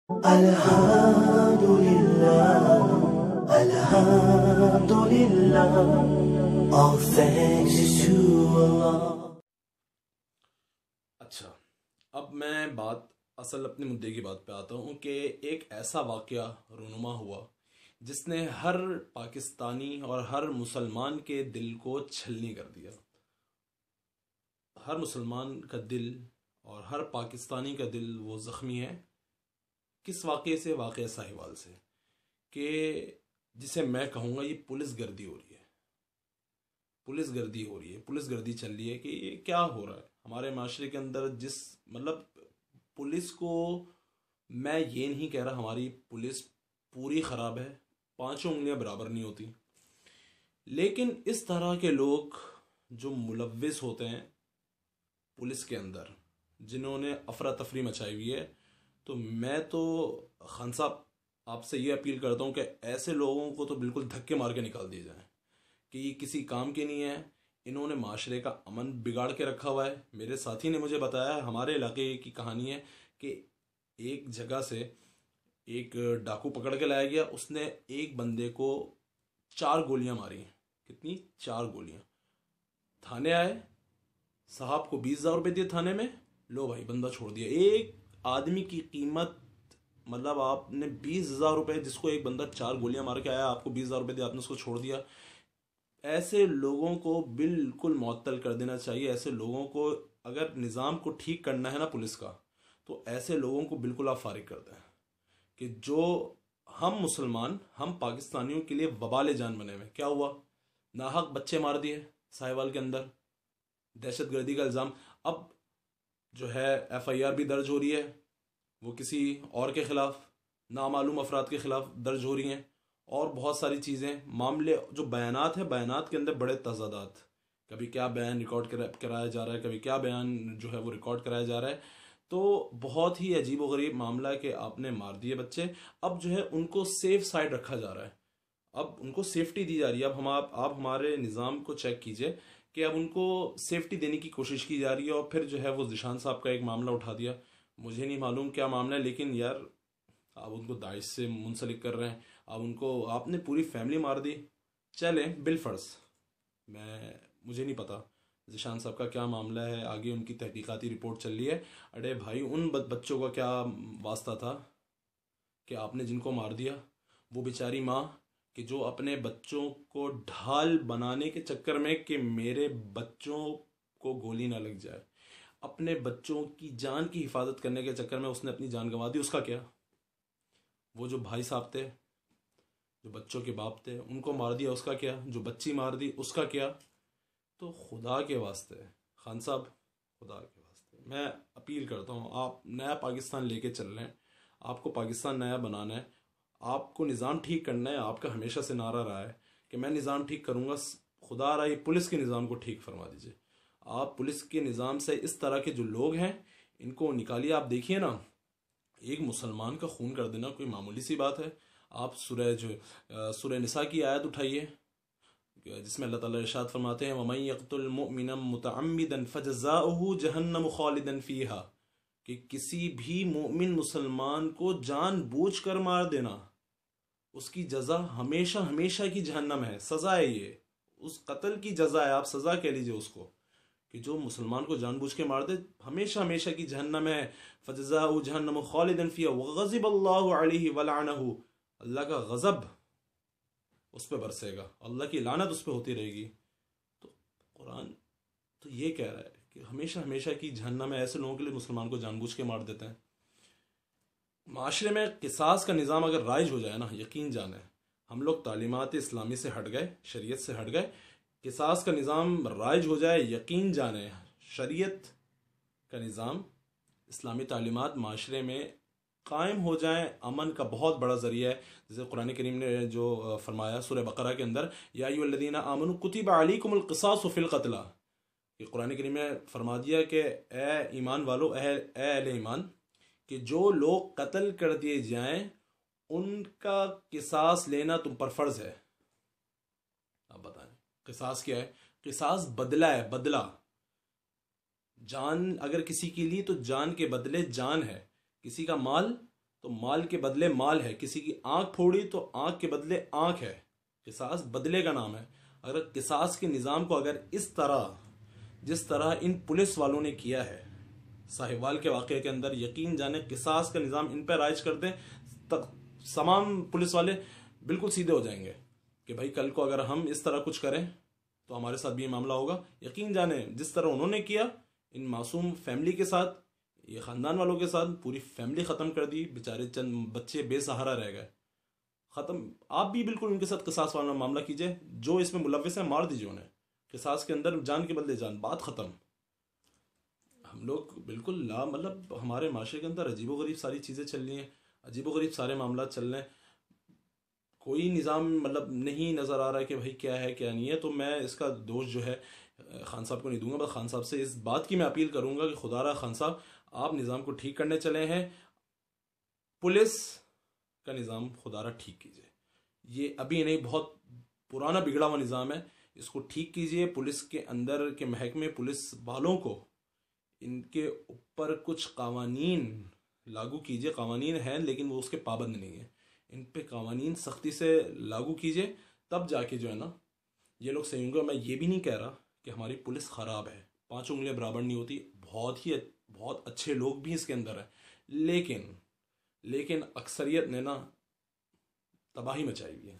Alhamdulillah, Alhamdulillah, all thanks to Allah. اچھا، اب میں اصل اپنے مدعے کی بات پہ آتا ہوں کہ ایک ایسا واقعہ رونما ہوا جس نے ہر پاکستانی اور ہر مسلمان کے دل کو چھلنی کر دیا. ہر مسلمان کا دل اور ہر پاکستانی کا دل وہ زخمی ہے. کس واقعے سے؟ واقعہ ساہیوال سے، کہ جسے میں کہوں گا یہ پولیس گردی ہو رہی ہے. پولیس گردی چل رہی ہے کہ یہ کیا ہو رہا ہے ہمارے معاشرے کے اندر. پولیس کو میں یہ نہیں کہہ رہا ہماری پولیس پوری خراب ہے، پانچوں انگلیاں برابر نہیں ہوتی، لیکن اس طرح کے لوگ جو ملوث ہوتے ہیں پولیس کے اندر، جنہوں نے افراتفری مچائی ہوئی ہے، تو میں تو خان صاحب آپ سے یہ اپیل کرتا ہوں کہ ایسے لوگوں کو تو بالکل دھکے مار کے نکال دیے جائیں کہ یہ کسی کام کے نہیں ہے. انہوں نے معاشرے کا امن بگاڑ کے رکھا ہوا ہے. میرے ساتھی نے مجھے بتایا، ہمارے علاقے کی کہانی ہے کہ ایک جگہ سے ایک ڈاکو پکڑ کے لایا گیا. اس نے ایک بندے کو 4 گولیاں ماری. کتنی؟ 4 گولیاں. تھانے آئے، صاحب کو 20,000 روپے دیے تھانے میں، لو بھائی بندہ چھوڑ دیا. ایک آدمی کی قیمت، مطلب آپ نے 20,000 روپے، جس کو ایک بندہ 4 گولیاں مار کے آیا، آپ کو 20,000 روپے دیا، آپ نے اس کو چھوڑ دیا. ایسے لوگوں کو بالکل معطل کر دینا چاہیے. ایسے لوگوں کو، اگر نظام کو ٹھیک کرنا ہے نا پولیس کا، تو ایسے لوگوں کو بالکل آپ فارغ کر دیں کہ جو ہم مسلمان، ہم پاکستانیوں کے لیے وبال جان بنے ہوئے. کیا ہوا؟ ناحق بچے مار دیے ساہیوال کے اندر، دہشت گردی کا الزام. اب جو ہے FIR بھی درج ہو رہی ہے، وہ کسی اور کے خلاف، نامعلوم افراد کے خلاف درج ہو رہی ہیں، اور بہت ساری چیزیں. معاملے جو بیانات ہیں، بیانات کے اندر بڑے تضادات. کبھی کیا بیان ریکارڈ کرایا جا رہا ہے، کبھی کیا بیان جو ہے وہ ریکارڈ کرایا جا رہا ہے. تو بہت ہی عجیب و غریب معاملہ ہے کہ آپ نے مار دیے بچے. اب جو ہے ان کو سیف سائڈ رکھا جا رہا ہے، اب ان کو سیفٹی دی جا رہی ہے. اب آپ ہمارے نظام کو چیک کیجئے کہ اب ان کو سیفٹی دینے کی کوشش کی جا رہی ہے. اور پھر جو ہے وہ ذیشان صاحب کا ایک معاملہ اٹھا دیا. مجھے نہیں معلوم کیا معاملہ ہے، لیکن یار آپ ان کو داعش سے منسلک کر رہے ہیں، آپ نے پوری فیملی مار دی. چلیں بالفرض، مجھے نہیں پتا ذیشان صاحب کا کیا معاملہ ہے، آگے ان کی تحقیقاتی رپورٹ چل رہی ہے. ارے بھائی، ان بچوں کا کیا واسطہ تھا کہ آپ نے جن کو مار دیا؟ وہ بیچاری ماں کہ جو اپنے بچوں کو ڈھال بنانے کے چکر میں کہ میرے بچوں کو گولی نہ لگ جائے، اپنے بچوں کی جان کی حفاظت کرنے کے چکر میں اس نے اپنی جان گنوا دی. اس کا کیا؟ وہ جو بھائی صاحب تھے، جو بچوں کے باپ تھے، ان کو مار دیا. اس کا کیا؟ جو بچی مار دی، اس کا کیا؟ تو خدا کے واسطے خان صاحب، خدا کے واسطے میں اپیل کرتا ہوں، آپ نیا پاکستان لے کے چل رہے ہیں، آپ کو پاکستان نیا بنانا ہے، آپ کو نظام ٹھیک کرنا ہے. آپ کا ہمیشہ سے نعرہ رہا ہے کہ میں نظام ٹھیک کروں گا. خدا رہا یہ پولیس کے نظام کو ٹھیک فرما دیجئے. آپ پولیس کے نظام سے اس طرح کے جو لوگ ہیں ان کو نکالیے. آپ دیکھیے نا، ایک مسلمان کا خون کر دینا کوئی معمولی سی بات ہے. آپ سورہ نساء کی آیت اٹھائیے جس میں اللہ تعالیٰ ارشاد فرماتے ہیں وَمَن يَقْتُلْ مُؤْمِنًا مُتَعَمِّدًا فَجَزَاؤُهُ جَهَنَّمُ خَالِدًا فِيهَا، کہ کسی بھی مومن مسلمان کو جان بوجھ کر مار دینا، اس کی جزا ہمیشہ ہمیشہ کی جہنم ہے. سزا ہے، یہ اس قتل کی جزا ہے. آپ سزا کہہ لیجئے اس کو کہ جو مسلمان کو جان بوجھ کے مار دے، ہمیشہ ہمیشہ کی جہنم ہے. فَجَزَاؤُهُ جَهَنَّمُ خَالِدًا فِيهَا وَغَضِبَ اللَّهُ عَلَيْهِ وَلَعَنَهُ، اللہ کا غضب اس پہ برسے گا، اللہ کی لعنت اس پہ ہوتی رہے گی. تو قرآن تو یہ کہہ رہا ہے کہ ہمیشہ ہمیشہ کی جہنم ہے. ایسے لوگوں کے لیے مسلمان کو جان بوجھ کے مار دیتے ہیں. معاشرے میں قصاص کا نظام اگر رائج ہو جائے نا، یقین جانیں ہم لوگ تعلیمات اسلامی سے ہٹ گئے، شریعت سے ہٹ گئے. قصاص کا نظام رائج ہو جائے، یقین جانیں شریعت کا نظام، اسلامی تعلیمات معاشرے میں قائم ہو جائیں، امن کا بہت بڑا ذریعہ ہے. جیسے قرآن کریم نے جو فرمایا سورہ بقرہ کے اندر، یا ایھا الذین آمنوا کتب علیکم القصاص فی القتلی، کہ قرآن کریم نے فرما دیا کہ اے ایمان والو، اے اہل ایمان، کہ جو لوگ قتل کر دیے جائیں ان کا قصاص لینا تم پر فرض ہے. آپ بتائیں قصاص کیا ہے؟ قصاص بدلہ ہے، بدلہ. جان اگر کسی کی لی تو جان کے بدلے جان ہے، کسی کا مال تو مال کے بدلے مال ہے. کسی کی آنکھ پھوڑی تو آنکھ کے بدلے آنکھ ہے. قصاص بدلے کا نام ہے. اگر قصاص کے نظام کو اگر اس طرح جس طرح ان پولیس والوں نے کیا ہے ساہیوال کے واقعے کے اندر، یقین جانے قصاص کا نظام ان پہ رائج کر دیں، تمام پولیس والے بالکل سیدھے ہو جائیں گے کہ بھائی کل کو اگر ہم اس طرح کچھ کریں تو ہمارے ساتھ بھی یہ معاملہ ہوگا. یقین جانے جس طرح انہوں نے کیا ان معصوم فیملی کے ساتھ، یہ خاندان والوں کے ساتھ، پوری فیملی ختم کر دی، بیچارے چند بچے بے سہارا رہ گئے، ختم. آپ بھی بالکل ان کے ساتھ قصاص والا معاملہ کیجئے، جو اس میں ملوث ہے مار دیجئے انہیں. قصاص کے اندر جان کے بدلے جان، بات ختم. ہم لوگ بالکل مطلب ہمارے معاشرے کے اندر عجیب و غریب ساری چیزیں چل رہی ہیں، عجیب و غریب سارے معاملات چل رہے ہیں. کوئی نظام مطلب نہیں نظر آ رہا ہے کہ بھائی کیا ہے کیا نہیں ہے. تو میں اس کا دوش جو ہے خان صاحب کو نہیں دوں گا، بس خان صاحب سے اس بات کی میں اپیل کروں گا کہ خدا را خان صاحب آپ نظام کو ٹھیک کرنے چلے ہیں، پولیس کا نظام خدا را ٹھیک کیجئے. یہ ابھی نہیں، بہت پرانا بگڑا ہوا نظام ہے، اس کو ٹھیک کیجئے. پولیس کے اندر کے محکمے، پولیس والوں کو ان کے اوپر کچھ قوانین لاگو کیجئے. قوانین ہیں لیکن وہ اس کے پابند نہیں ہیں. ان پہ قوانین سختی سے لاگو کیجئے، تب جا کے جو ہے نا یہ لوگ صحیح ہوں گے. میں یہ بھی نہیں کہہ رہا کہ ہماری پولیس خراب ہے، 5 انگلیاں برابر نہیں ہوتی، بہت اچھے لوگ بھی اس کے اندر ہیں، لیکن اکثریت نے نا تباہی مچائی ہوئی ہے.